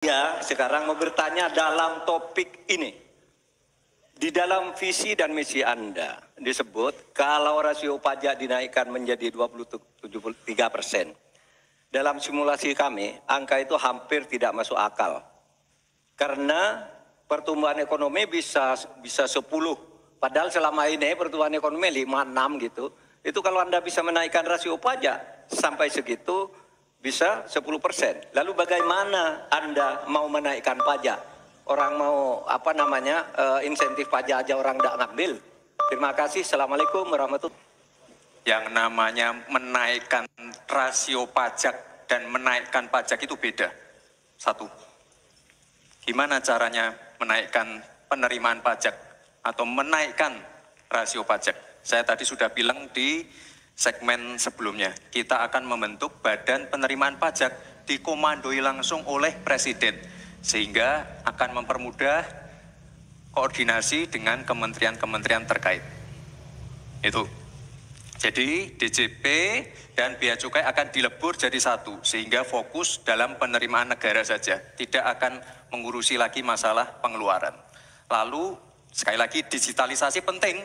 Ya, sekarang mau bertanya dalam topik ini. Di dalam visi dan misi Anda disebut kalau rasio pajak dinaikkan menjadi 23%. Dalam simulasi kami, angka itu hampir tidak masuk akal. Karena pertumbuhan ekonomi bisa 10. Padahal selama ini pertumbuhan ekonomi 5-6 gitu. Itu kalau Anda bisa menaikkan rasio pajak sampai segitu, bisa 10%. Lalu bagaimana Anda mau menaikkan pajak? Orang mau insentif pajak aja orang tidak ngambil. Terima kasih. Assalamualaikum warahmatullahi wabarakatuh. Yang namanya menaikkan rasio pajak dan menaikkan pajak itu beda. Satu, gimana caranya menaikkan penerimaan pajak atau menaikkan rasio pajak? Saya tadi sudah bilang di segmen sebelumnya, kita akan membentuk badan penerimaan pajak dikomandoi langsung oleh Presiden, sehingga akan mempermudah koordinasi dengan kementerian-kementerian terkait. Itu. Jadi DJP dan Bea Cukai akan dilebur jadi satu, sehingga fokus dalam penerimaan negara saja, tidak akan mengurusi lagi masalah pengeluaran. Lalu sekali lagi digitalisasi penting.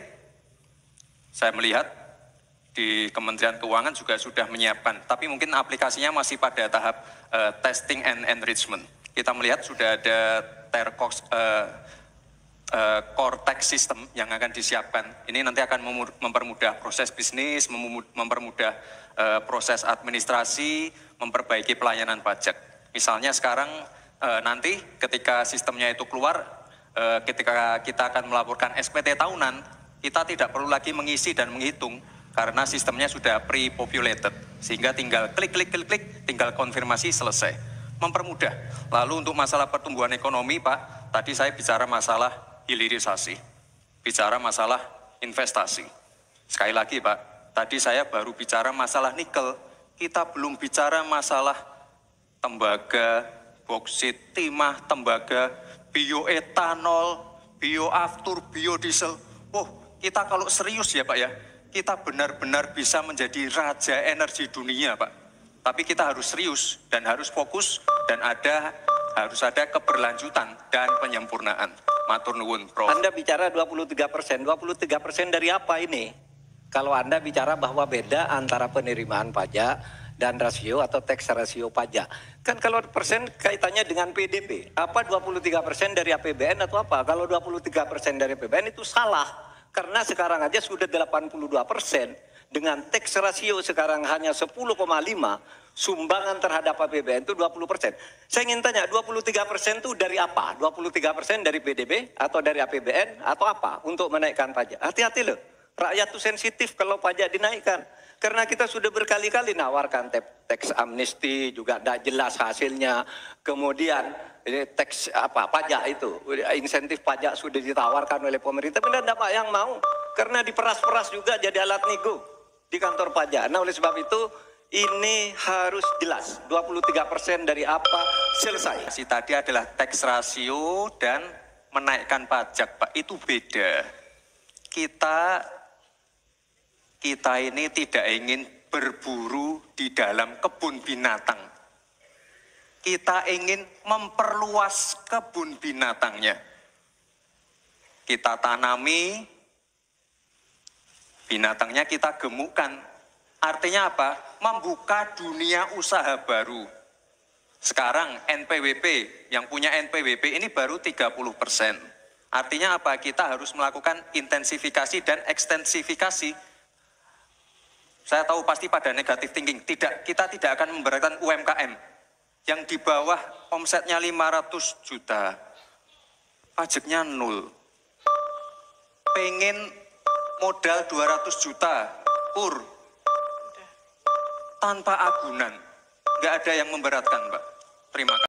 Saya melihat di Kementerian Keuangan juga sudah menyiapkan, tapi mungkin aplikasinya masih pada tahap testing and enrichment. Kita melihat sudah ada core tax system yang akan disiapkan. Ini nanti akan mempermudah proses bisnis, mempermudah proses administrasi, memperbaiki pelayanan pajak. Misalnya sekarang nanti ketika sistemnya itu keluar, ketika kita akan melaporkan SPT tahunan, kita tidak perlu lagi mengisi dan menghitung karena sistemnya sudah pre-populated, sehingga tinggal klik, tinggal konfirmasi, selesai. Mempermudah. Lalu untuk masalah pertumbuhan ekonomi, Pak, tadi saya bicara masalah hilirisasi, bicara masalah investasi. Sekali lagi, Pak, tadi saya baru bicara masalah nikel, kita belum bicara masalah tembaga, boksit, timah, tembaga, bioetanol, bioaftur, biodiesel. Kita kalau serius ya, Pak ya, kita benar-benar bisa menjadi raja energi dunia, Pak. Tapi kita harus serius dan harus fokus dan harus ada keberlanjutan dan penyempurnaan. Matur nuwun, Prof. Anda bicara 23%. 23% dari apa ini? Kalau Anda bicara bahwa beda antara penerimaan pajak dan rasio atau tax rasio pajak. Kan kalau persen kaitannya dengan PDB. Apa 23% dari APBN atau apa? Kalau 23% dari APBN itu salah. Karena sekarang aja sudah 82%. Dengan tax rasio sekarang hanya 10,5, sumbangan terhadap APBN itu 20%. Saya ingin tanya, 23% itu dari apa? 23% dari PDB atau dari APBN atau apa untuk menaikkan pajak? Hati-hati loh, rakyat itu sensitif kalau pajak dinaikkan. Karena kita sudah berkali-kali nawarkan tax amnesty, juga tidak jelas hasilnya. Kemudian tax pajak itu, insentif pajak sudah ditawarkan oleh pemerintah, tapi tidak ada yang mau. Karena diperas-peras juga jadi alat nego di kantor pajak. Nah, oleh sebab itu ini harus jelas 23% dari apa selesai. Tadi adalah tax rasio dan menaikkan pajak, Pak. Itu beda. Kita ini tidak ingin berburu di dalam kebun binatang. Kita ingin memperluas kebun binatangnya. Kita tanami, binatangnya kita gemukkan. Artinya apa? Membuka dunia usaha baru. Sekarang NPWP, yang punya NPWP ini baru 30%. Artinya apa? Kita harus melakukan intensifikasi dan ekstensifikasi. Saya tahu pasti pada negatif thinking. Kita tidak akan memberatkan UMKM yang di bawah omsetnya 500 juta. Pajaknya 0. Pengen modal 200 juta, pur. Tanpa agunan. Nggak ada yang memberatkan, Mbak. Terima kasih.